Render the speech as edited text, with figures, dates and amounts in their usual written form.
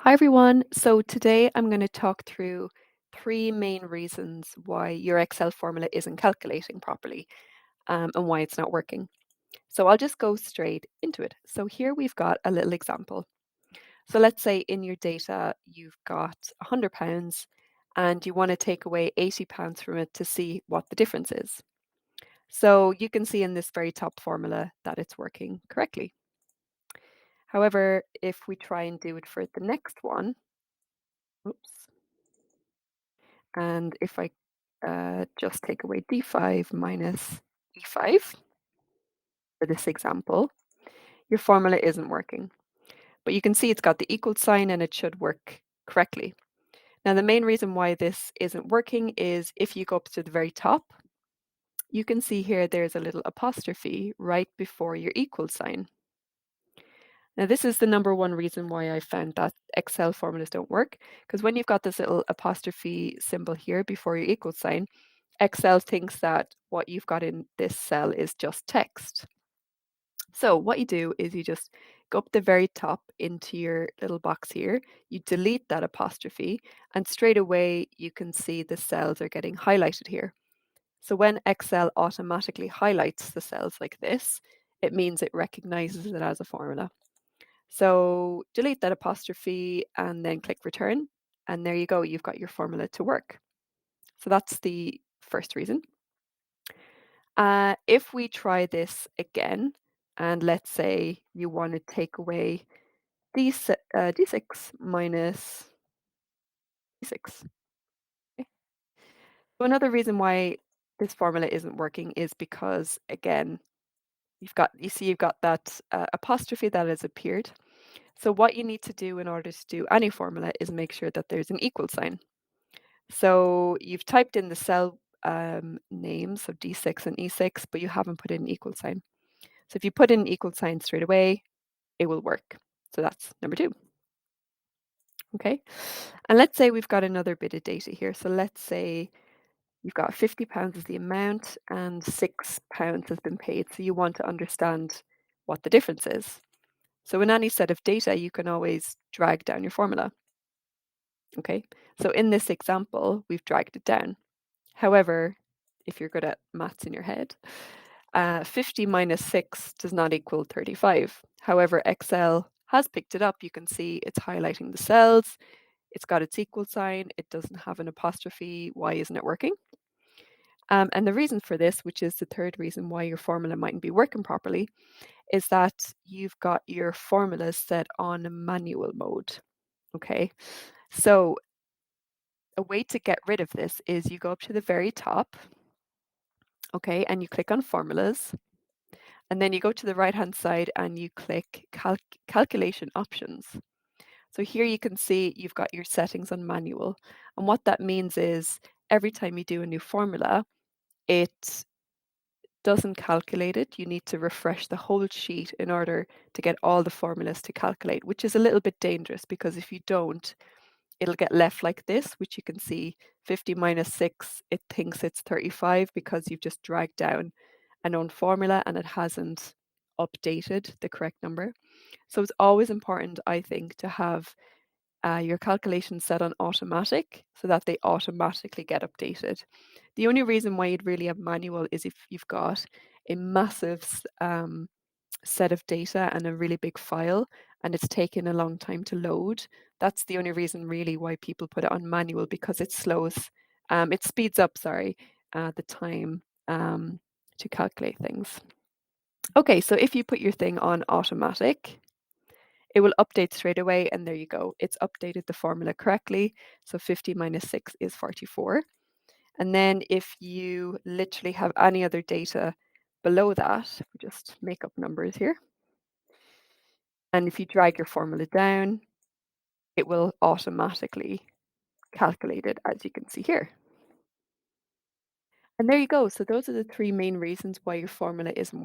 Hi everyone. So today I'm going to talk through three main reasons why your Excel formula isn't calculating properly and why it's not working. So I'll just go straight into it. So here we've got a little example. So let's say in your data you've got £100 and you want to take away £80 from it to see what the difference is. So you can see in this very top formula that it's working correctly. However, if we try and do it for the next one, oops. And if I just take away d5 minus e5 for this example, your formula isn't working. But you can see it's got the equal sign and it should work correctly. Now, the main reason why this isn't working is if you go up to the very top, you can see here there's a little apostrophe right before your equal sign. Now, this is the number one reason why I found that Excel formulas don't work, because when you've got this little apostrophe symbol here before your equal sign, Excel thinks that what you've got in this cell is just text. So what you do is you just go up the very top into your little box here, you delete that apostrophe, and straight away you can see the cells are getting highlighted here. So when Excel automatically highlights the cells like this, it means it recognizes it as a formula. So delete that apostrophe and then click return. And there you go, you've got your formula to work. So that's the first reason. If we try this again, and let's say you want to take away d6 minus d6. Okay. So another reason why this formula isn't working is because, again, you've got that apostrophe that has appeared. So what you need to do in order to do any formula is make sure that there's an equal sign. So you've typed in the cell names, so D6 and E6, but you haven't put in an equal sign. So if you put in an equal sign straight away, it will work. So that's number two. Okay. And let's say we've got another bit of data here. So let's say you've got £50 as the amount and £6 has been paid. So you want to understand what the difference is. So in any set of data, you can always drag down your formula. Okay. So in this example, we've dragged it down. However, if you're good at maths in your head, 50 minus 6 does not equal 35. However, Excel has picked it up. You can see it's highlighting the cells. It's got its equal sign. It doesn't have an apostrophe. Why isn't it working? And the reason for this, which is the third reason why your formula mightn't be working properly, is that you've got your formulas set on manual mode. Okay. So a way to get rid of this is you go up to the very top, okay, and you click on formulas, and then you go to the right-hand side and you click calculation options. So here you can see you've got your settings on manual. And what that means is every time you do a new formula, it doesn't calculate it. You need to refresh the whole sheet in order to get all the formulas to calculate, which is a little bit dangerous because if you don't, it'll get left like this, which you can see 50 minus 6, it thinks it's 35 because you've just dragged down a known formula and it hasn't updated the correct number. So it's always important, I think, to have your calculations set on automatic so that they automatically get updated. The only reason why you'd really have manual is if you've got a massive set of data and a really big file and it's taken a long time to load. That's the only reason really why people put it on manual because it speeds up, sorry, the time to calculate things. Okay, so if you put your thing on automatic, it will update straight away and there you go. It's updated the formula correctly. So 50 minus 6 is 44. And then if you literally have any other data below that, we just make up numbers here. And if you drag your formula down, it will automatically calculate it as you can see here. And there you go. So those are the three main reasons why your formula isn't